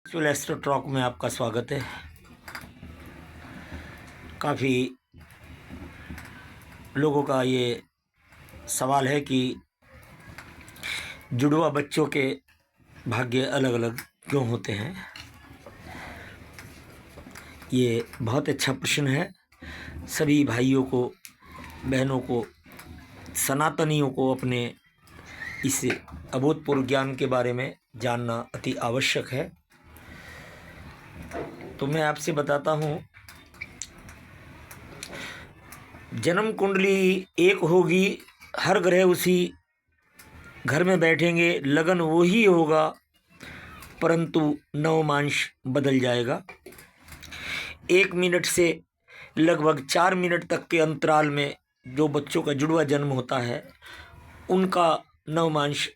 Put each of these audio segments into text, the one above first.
Astro talk में आपका स्वागत है। काफ़ी लोगों का ये सवाल है कि जुड़वा बच्चों के भाग्य अलग अलग क्यों होते हैं। ये बहुत अच्छा प्रश्न है। सभी भाइयों को, बहनों को, सनातनियों को अपने इस अभूतपूर्व ज्ञान के बारे में जानना अति आवश्यक है। तो मैं आपसे बताता हूँ, जन्म कुंडली एक होगी, हर ग्रह उसी घर में बैठेंगे, लगन वही होगा, परंतु नवमांश बदल जाएगा। 1 मिनट से लगभग 4 मिनट तक के अंतराल में जो बच्चों का जुड़वा जन्म होता है, उनका नवमांश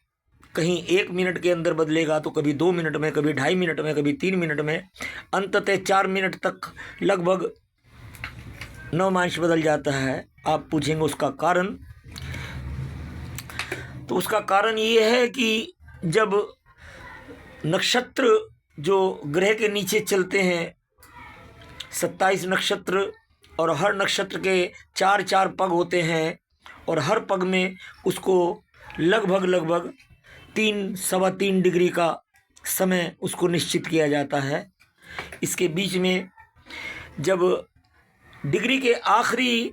कहीं 1 मिनट के अंदर बदलेगा, तो कभी 2 मिनट में, कभी 2.5 मिनट में, कभी 3 मिनट में, अंततः 4 मिनट तक लगभग नवमांश बदल जाता है। आप पूछेंगे उसका कारण। तो उसका कारण ये है कि जब नक्षत्र जो ग्रह के नीचे चलते हैं, 27 नक्षत्र, और हर नक्षत्र के 4 पग होते हैं, और हर पग में उसको लगभग 3-3.25 डिग्री का समय उसको निश्चित किया जाता है। इसके बीच में जब डिग्री के आखिरी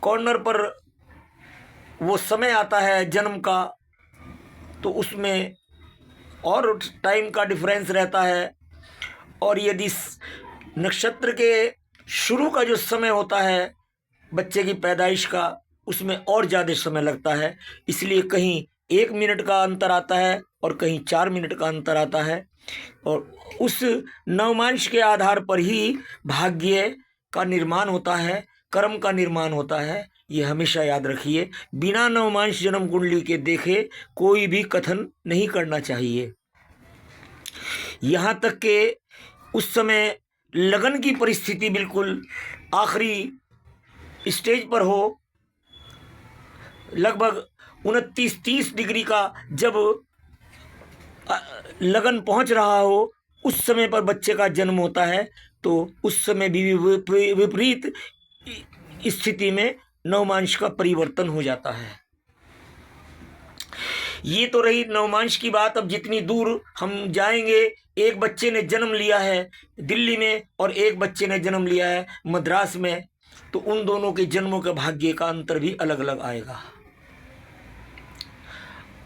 कॉर्नर पर वो समय आता है जन्म का, तो उसमें और टाइम का डिफरेंस रहता है। और यदि नक्षत्र के शुरू का जो समय होता है बच्चे की पैदाइश का, उसमें और ज़्यादा समय लगता है। इसलिए कहीं 1 मिनट का अंतर आता है और कहीं 4 मिनट का अंतर आता है। और उस नवमांश के आधार पर ही भाग्य का निर्माण होता है, कर्म का निर्माण होता है। ये हमेशा याद रखिए। बिना नवमांश जन्म कुंडली के देखे कोई भी कथन नहीं करना चाहिए। यहाँ तक कि उस समय लगन की परिस्थिति बिल्कुल आखिरी स्टेज पर हो, लगभग 29-30 डिग्री का जब लगन पहुंच रहा हो, उस समय पर बच्चे का जन्म होता है, तो उस समय भी विपरीत स्थिति में नवमांश का परिवर्तन हो जाता है। ये तो रही नवमांश की बात। अब जितनी दूर हम जाएंगे, एक बच्चे ने जन्म लिया है दिल्ली में और एक बच्चे ने जन्म लिया है मद्रास में, तो उन दोनों के जन्मों के भाग्य का अंतर भी अलग अलग आएगा।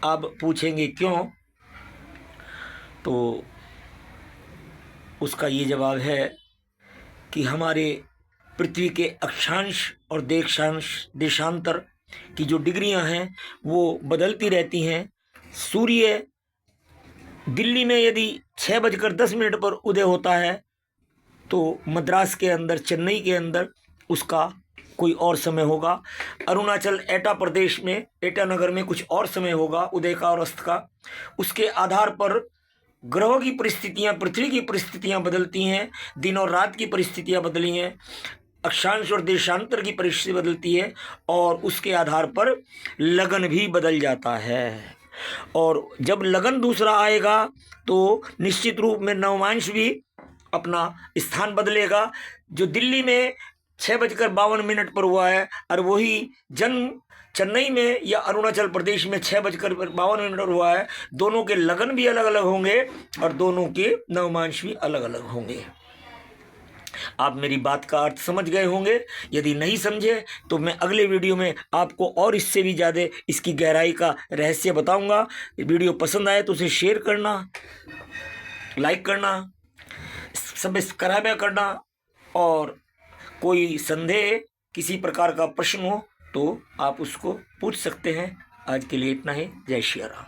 अब पूछेंगे क्यों, तो उसका ये जवाब है कि हमारे पृथ्वी के अक्षांश और देशांतर की जो डिग्रियां हैं वो बदलती रहती हैं। सूर्य दिल्ली में यदि 6:10 पर उदय होता है, तो मद्रास के अंदर, चेन्नई के अंदर उसका कोई और समय होगा। अरुणाचल एटा प्रदेश में, एटा नगर में कुछ और समय होगा उदय का और अस्त का। उसके आधार पर ग्रहों की परिस्थितियां, पृथ्वी की परिस्थितियां बदलती हैं, दिन और रात की परिस्थितियां बदली हैं, अक्षांश और देशांतर की परिस्थिति बदलती है, और उसके आधार पर लगन भी बदल जाता है। और जब लगन दूसरा आएगा तो निश्चित रूप में नवमांश भी अपना स्थान बदलेगा। जो दिल्ली में 6:52 पर हुआ है, और वही जन्म चेन्नई में या अरुणाचल प्रदेश में 6:52 पर हुआ है, दोनों के लगन भी अलग अलग होंगे और दोनों के नवमांश भी अलग अलग होंगे। आप मेरी बात का अर्थ समझ गए होंगे। यदि नहीं समझे तो मैं अगले वीडियो में आपको और इससे भी ज़्यादा इसकी गहराई का रहस्य बताऊंगा। वीडियो पसंद आए तो उसे शेयर करना, लाइक करना, सब्सक्राइब करना, और कोई संदेह, किसी प्रकार का प्रश्न हो तो आप उसको पूछ सकते हैं। आज के लिए इतना ही। जय श्री राम।